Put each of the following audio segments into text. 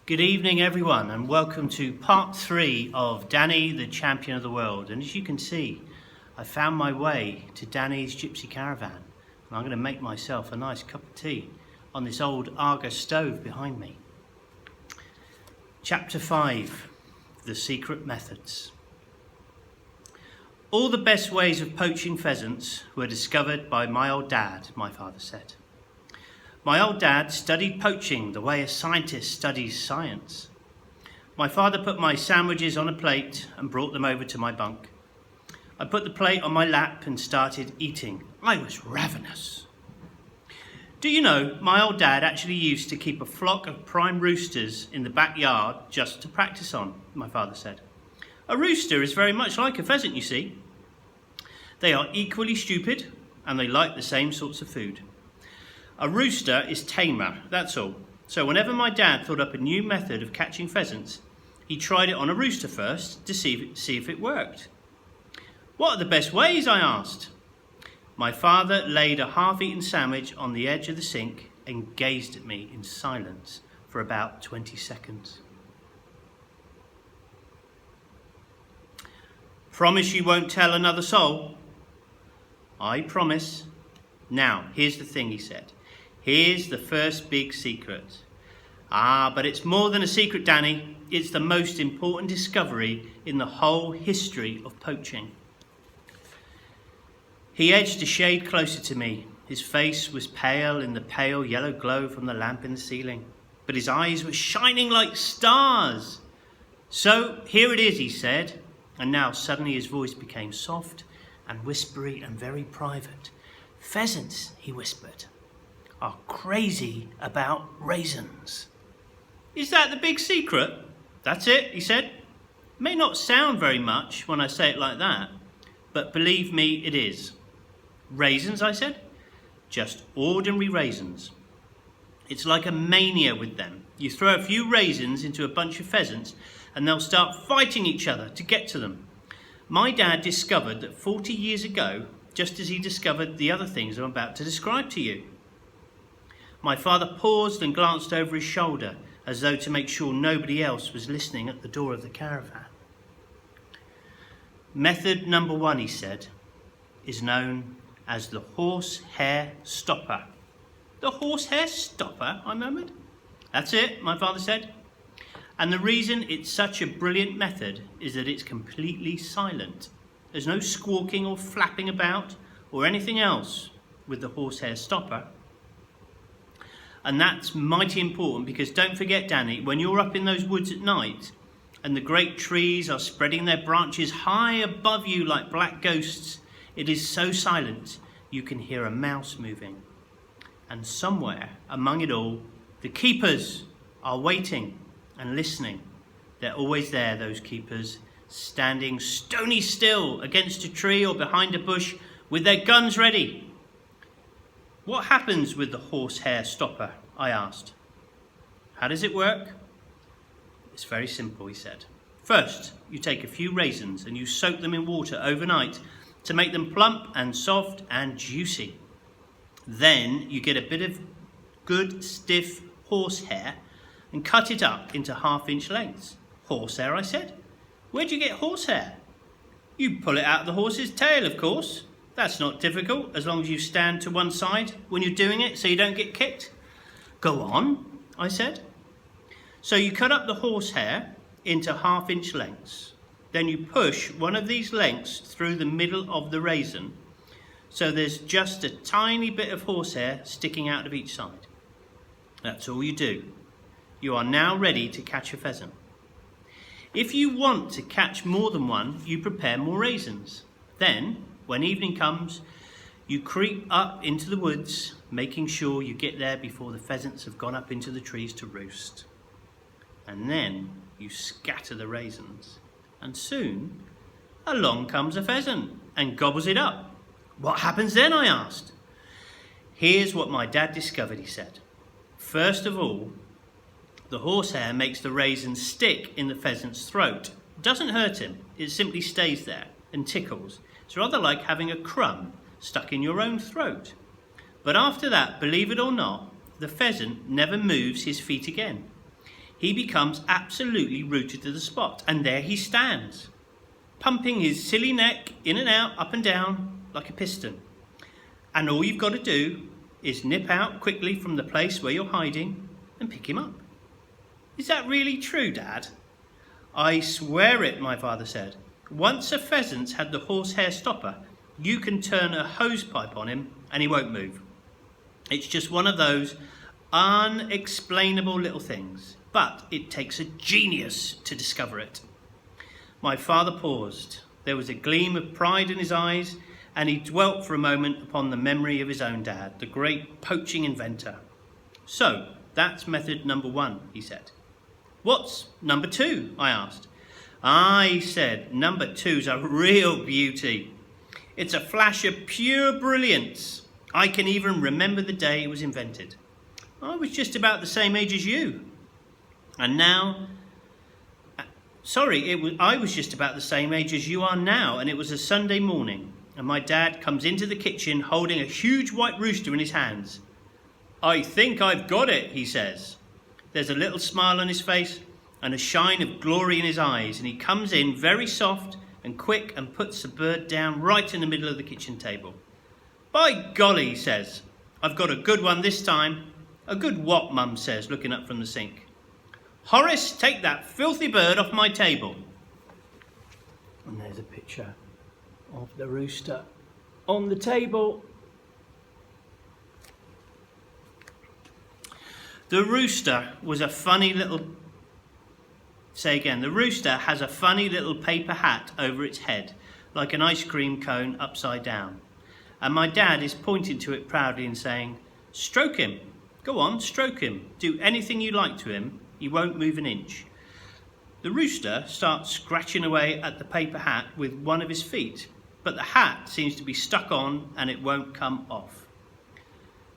Good evening everyone, and welcome to part 3 of Danny the Champion of the World. And as you can see, I found my way to Danny's gypsy caravan, and I'm going to make myself a nice cup of tea on this old Argus stove behind me. Chapter 5, The Secret Methods. All the best ways of poaching pheasants were discovered by my old dad, my father said. My old dad studied poaching the way a scientist studies science. My father put my sandwiches on a plate and brought them over to my bunk. I put the plate on my lap and started eating. I was ravenous. Do you know, my old dad actually used to keep a flock of prime roosters in the backyard just to practice on, my father said. A rooster is very much like a pheasant, you see. They are equally stupid and they like the same sorts of food. A rooster is tamer, that's all. So whenever my dad thought up a new method of catching pheasants, he tried it on a rooster first to see if it worked. What are the best ways, I asked. My father laid a half-eaten sandwich on the edge of the sink and gazed at me in silence for about 20 seconds. Promise you won't tell another soul? I promise. Now, here's the thing, he said. Here's the first big secret. But it's more than a secret, Danny. It's the most important discovery in the whole history of poaching. He edged a shade closer to me. His face was pale in the pale yellow glow from the lamp in the ceiling, but his eyes were shining like stars. So here it is, he said, and now suddenly his voice became soft and whispery and very private. Pheasants, he whispered, are crazy about raisins. Is that the big secret? That's it, he said. It may not sound very much when I say it like that, but believe me, it is. Raisins, I said. Just ordinary raisins. It's like a mania with them. You throw a few raisins into a bunch of pheasants and they'll start fighting each other to get to them. My dad discovered that 40 years ago, just as he discovered the other things I'm about to describe to you. My father paused and glanced over his shoulder as though to make sure nobody else was listening at the door of the caravan. Method number 1, he said, is known as the horsehair stopper. The horsehair stopper, I murmured. That's it, my father said. And the reason it's such a brilliant method is that it's completely silent. There's no squawking or flapping about or anything else with the horsehair stopper. And that's mighty important because don't forget, Danny, when you're up in those woods at night and the great trees are spreading their branches high above you like black ghosts, it is so silent you can hear a mouse moving. And somewhere among it all, the keepers are waiting and listening. They're always there, those keepers, standing stony still against a tree or behind a bush with their guns ready. What happens with the horsehair stopper? I asked. How does it work? It's very simple, he said. First, you take a few raisins and you soak them in water overnight to make them plump and soft and juicy. Then you get a bit of good stiff horsehair and cut it up into half-inch lengths. Horsehair, I said. Where'd you get horsehair? You pull it out of the horse's tail, of course. That's not difficult, as long as you stand to one side when you're doing it so you don't get kicked. Go on, I said. So you cut up the horsehair into half-inch lengths. Then you push one of these lengths through the middle of the raisin, so there's just a tiny bit of horsehair sticking out of each side. That's all you do. You are now ready to catch a pheasant. If you want to catch more than one, you prepare more raisins. Then, when evening comes, you creep up into the woods, making sure you get there before the pheasants have gone up into the trees to roost. And then you scatter the raisins. And soon, along comes a pheasant and gobbles it up. What happens then, I asked. Here's what my dad discovered, he said. First of all, the horsehair makes the raisin stick in the pheasant's throat. It doesn't hurt him, it simply stays there and tickles. It's rather like having a crumb stuck in your own throat. But after that, believe it or not, the pheasant never moves his feet again. he becomes absolutely rooted to the spot, and there he stands, pumping his silly neck in and out, up and down, like a piston. And all you've got to do is nip out quickly from the place where you're hiding and pick him up. Is that really true, Dad? I swear it, my father said. Once a pheasant's had the horsehair stopper, you can turn a hose pipe on him and he won't move. It's just one of those unexplainable little things, but it takes a genius to discover it. My father paused. There was a gleam of pride in his eyes, and he dwelt for a moment upon the memory of his own dad, the great poaching inventor. So, that's method number 1, he said. What's number 2? I asked. He said, number 2's a real beauty. It's a flash of pure brilliance. I can even remember the day it was invented. I was just about the same age as you. I was just about the same age as you are now, and it was a Sunday morning, and my dad comes into the kitchen holding a huge white rooster in his hands. I think I've got it, he says. There's a little smile on his face and a shine of glory in his eyes, and he comes in very soft and quick and puts the bird down right in the middle of the kitchen table. By golly, he says, I've got a good one this time. A good what, Mum says, looking up from the sink. Horace, take that filthy bird off my table. And there's a picture of the rooster on the table. The rooster was a funny little... Say again. The rooster has a funny little paper hat over its head, like an ice cream cone upside down. And my dad is pointing to it proudly and saying, stroke him. Go on, stroke him. Do anything you like to him. He won't move an inch. The rooster starts scratching away at the paper hat with one of his feet, but the hat seems to be stuck on and it won't come off.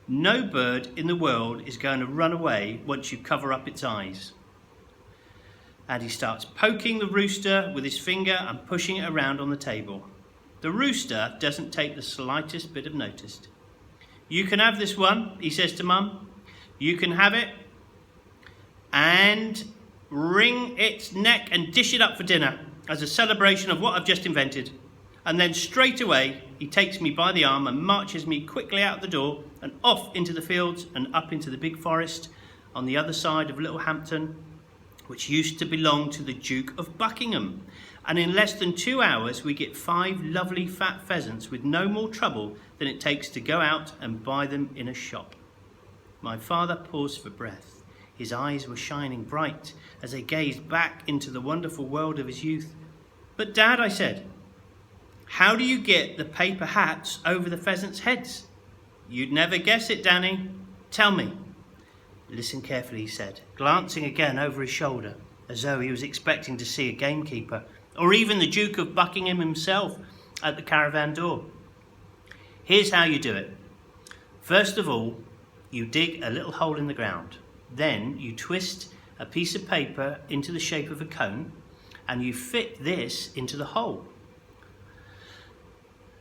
No bird in the world is going to run away once you cover up its eyes. And he starts poking the rooster with his finger and pushing it around on the table. The rooster doesn't take the slightest bit of notice. You can have this one, he says to Mum. You can have it and wring its neck and dish it up for dinner as a celebration of what I've just invented. And then straight away he takes me by the arm and marches me quickly out the door and off into the fields and up into the big forest on the other side of Littlehampton, which used to belong to the Duke of Buckingham. And in less than 2 hours we get 5 lovely fat pheasants with no more trouble than it takes to go out and buy them in a shop. My father paused for breath. His eyes were shining bright as they gazed back into the wonderful world of his youth. But Dad, I said, how do you get the paper hats over the pheasants' heads? You'd never guess it, Danny. Tell me. Listen carefully, he said, glancing again over his shoulder, as though he was expecting to see a gamekeeper, or even the Duke of Buckingham himself at the caravan door. Here's how you do it. First of all, you dig a little hole in the ground. Then you twist a piece of paper into the shape of a cone, and you fit this into the hole.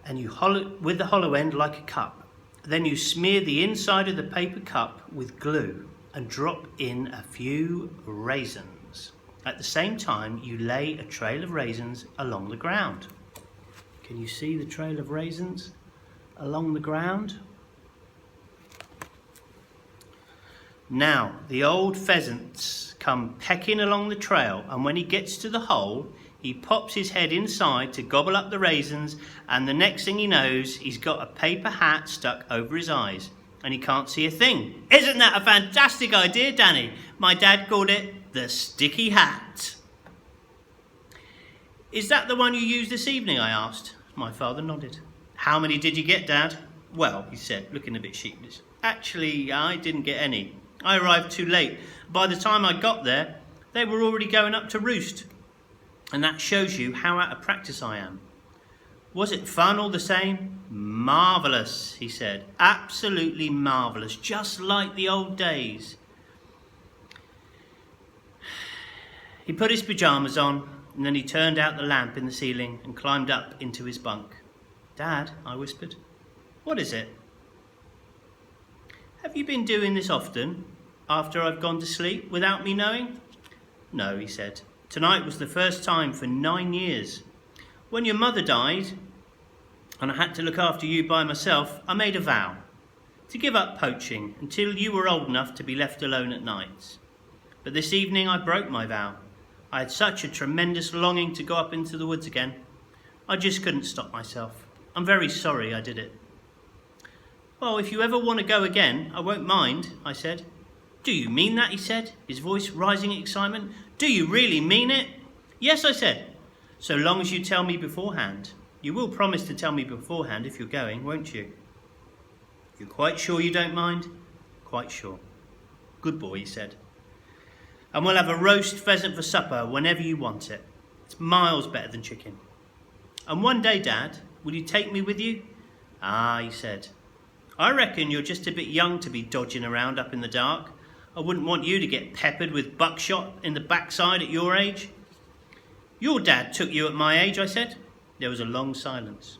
And you hollow with the hollow end like a cup. Then you smear the inside of the paper cup with glue and drop in a few raisins. At the same time, you lay a trail of raisins along the ground. Can you see the trail of raisins along the ground? Now, the old pheasants come pecking along the trail, and when he gets to the hole, he pops his head inside to gobble up the raisins, and the next thing he knows, he's got a paper hat stuck over his eyes, and he can't see a thing. Isn't that a fantastic idea, Danny? My dad called it the sticky hat. Is that the one you used this evening? I asked. My father nodded. How many did you get, Dad? Well, he said, looking a bit sheepish. Actually, I didn't get any. I arrived too late. By the time I got there, they were already going up to roost. And that shows you how out of practice I am. Was it fun all the same? Marvellous, he said. Absolutely marvellous, just like the old days. He put his pyjamas on, and then he turned out the lamp in the ceiling and climbed up into his bunk. Dad, I whispered, what is it? Have you been doing this often, after I've gone to sleep, without me knowing? No, he said. Tonight was the first time for 9 years. When your mother died, and I had to look after you by myself, I made a vow to give up poaching until you were old enough to be left alone at nights. But this evening I broke my vow. I had such a tremendous longing to go up into the woods again. I just couldn't stop myself. I'm very sorry I did it. Well, if you ever want to go again, I won't mind, I said. Do you mean that, he said, his voice rising in excitement. Do you really mean it? Yes, I said, so long as you tell me beforehand. You will promise to tell me beforehand if you're going, won't you? You're quite sure you don't mind? Quite sure. Good boy, he said. And we'll have a roast pheasant for supper whenever you want it. It's miles better than chicken. And one day, Dad, will you take me with you? Ah, he said. I reckon you're just a bit young to be dodging around up in the dark. I wouldn't want you to get peppered with buckshot in the backside at your age. Your dad took you at my age, I said. There was a long silence.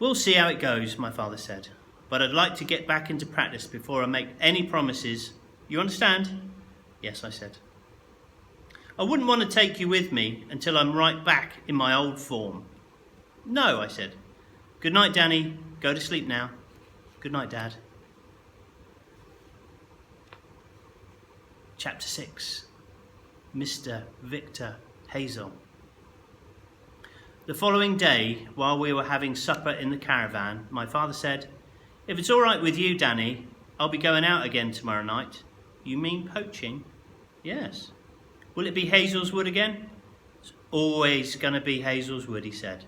We'll see how it goes, my father said. But I'd like to get back into practice before I make any promises. You understand? Yes, I said. I wouldn't want to take you with me until I'm right back in my old form. No, I said. Good night, Danny. Go to sleep now. Good night, Dad. Chapter 6. Mr. Victor Hazel. The following day, while we were having supper in the caravan, my father said, If it's all right with you, Danny, I'll be going out again tomorrow night. You mean poaching? Yes. Will it be Hazel's Wood again? It's always going to be Hazel's Wood, he said.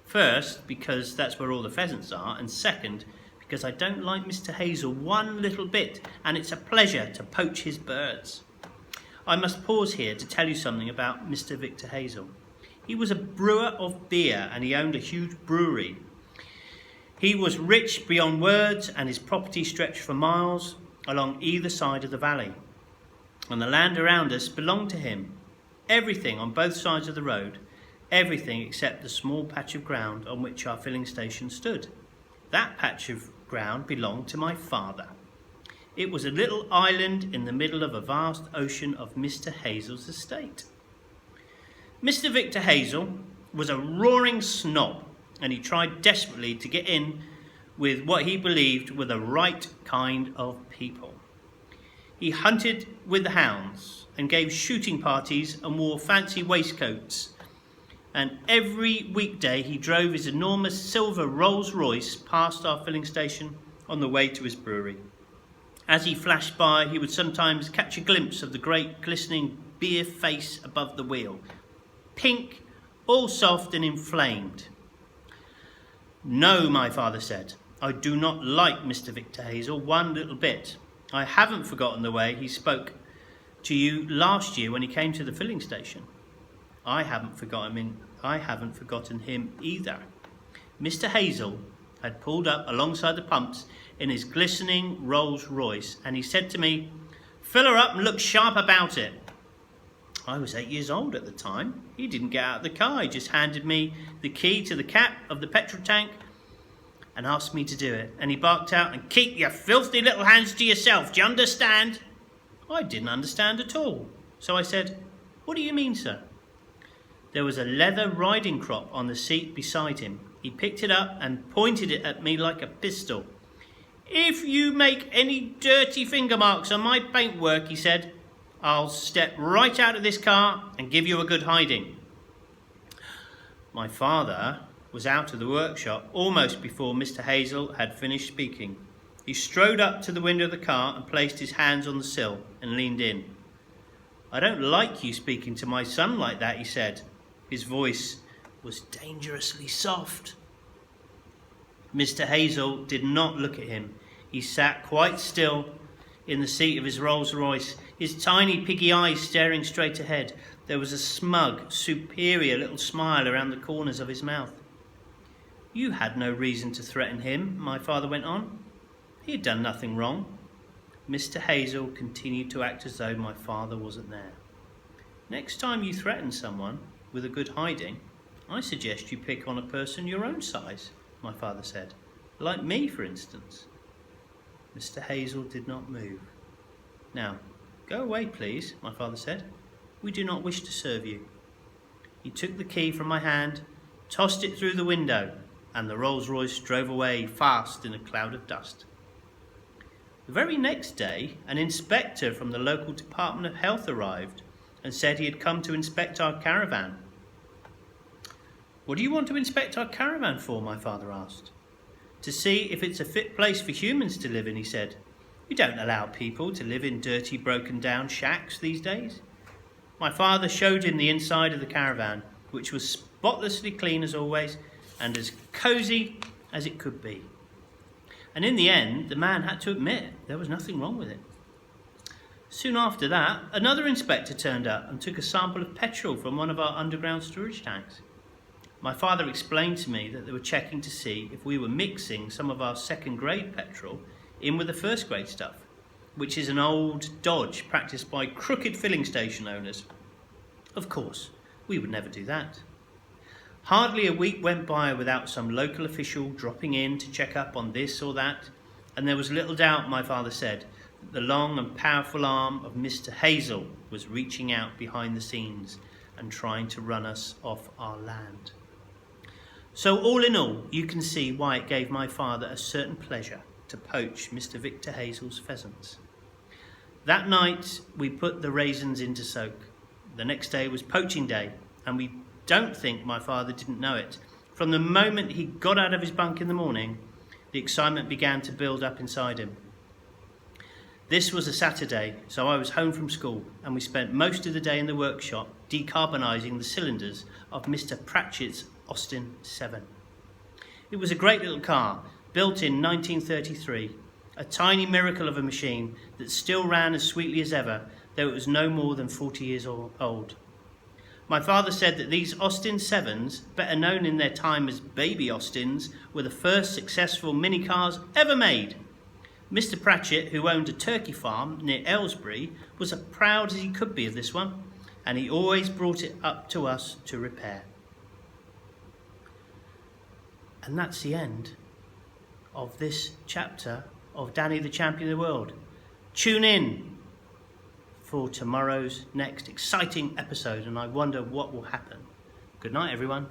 First, because that's where all the pheasants are, and second, because I don't like Mr. Hazel one little bit, and it's a pleasure to poach his birds. I must pause here to tell you something about Mr. Victor Hazel. He was a brewer of beer, and he owned a huge brewery. He was rich beyond words, and his property stretched for miles along either side of the valley. And the land around us belonged to him. Everything on both sides of the road, everything except the small patch of ground on which our filling station stood. That patch of ground belonged to my father. It was a little island in the middle of a vast ocean of Mr. Hazel's estate. Mr. Victor Hazel was a roaring snob, and he tried desperately to get in with what he believed were the right kind of people. He hunted with the hounds and gave shooting parties and wore fancy waistcoats. And every weekday he drove his enormous silver Rolls-Royce past our filling station on the way to his brewery. As he flashed by, he would sometimes catch a glimpse of the great glistening beer face above the wheel, pink, all soft and inflamed. No, my father said, I do not like Mr. Victor Hazel one little bit. I haven't forgotten the way he spoke to you last year when he came to the filling station. I haven't forgotten him either. Mr. Hazel had pulled up alongside the pumps in his glistening Rolls-Royce, and he said to me, Fill her up and look sharp about it. I was 8 years old at the time. He didn't get out of the car. He just handed me the key to the cap of the petrol tank and asked me to do it. And he barked out, And keep your filthy little hands to yourself, do you understand? I didn't understand at all. So I said, What do you mean, sir? There was a leather riding crop on the seat beside him. He picked it up and pointed it at me like a pistol. If you make any dirty finger marks on my paintwork, he said, I'll step right out of this car and give you a good hiding. My father was out of the workshop almost before Mr. Hazel had finished speaking. He strode up to the window of the car and placed his hands on the sill and leaned in. I don't like you speaking to my son like that, he said. His voice was dangerously soft. Mr. Hazel did not look at him. He sat quite still in the seat of his Rolls-Royce, his tiny piggy eyes staring straight ahead. There was a smug, superior little smile around the corners of his mouth. You had no reason to threaten him, my father went on. He had done nothing wrong. Mr. Hazel continued to act as though my father wasn't there. Next time you threaten someone with a good hiding, I suggest you pick on a person your own size, my father said. Like me, for instance. Mr. Hazel did not move. Now, "Go away, please," my father said. "We do not wish to serve you." He took the key from my hand, tossed it through the window, and the Rolls-Royce drove away fast in a cloud of dust. The very next day, an inspector from the local Department of Health arrived and said he had come to inspect our caravan. "What do you want to inspect our caravan for?" my father asked. "To see if it's a fit place for humans to live in," he said. "You don't allow people to live in dirty, broken down shacks these days." My father showed him the inside of the caravan, which was spotlessly clean as always and as cosy as it could be. And in the end, the man had to admit there was nothing wrong with it. Soon after that, another inspector turned up and took a sample of petrol from one of our underground storage tanks. My father explained to me that they were checking to see if we were mixing some of our second-grade petrol in with the first-grade stuff, which is an old dodge practiced by crooked filling station owners. Of course, we would never do that. Hardly a week went by without some local official dropping in to check up on this or that, and there was little doubt, my father said, that the long and powerful arm of Mr. Hazel was reaching out behind the scenes and trying to run us off our land. So all in all, you can see why it gave my father a certain pleasure to poach Mr. Victor Hazel's pheasants. That night we put the raisins into soak. The next day was poaching day, and we don't think my father didn't know it. From the moment he got out of his bunk in the morning, the excitement began to build up inside him. This was a Saturday, so I was home from school, and we spent most of the day in the workshop decarbonising the cylinders of Mr. Pratchett's Austin 7. It was a great little car, built in 1933, a tiny miracle of a machine that still ran as sweetly as ever, though it was no more than 40 years old. My father said that these Austin 7s, better known in their time as baby Austins, were the first successful minicars ever made. Mr. Pratchett, who owned a turkey farm near Aylesbury, was as proud as he could be of this one, and he always brought it up to us to repair. And that's the end of this chapter of Danny the Champion of the World. Tune in for tomorrow's next exciting episode, and I wonder what will happen. Good night, everyone.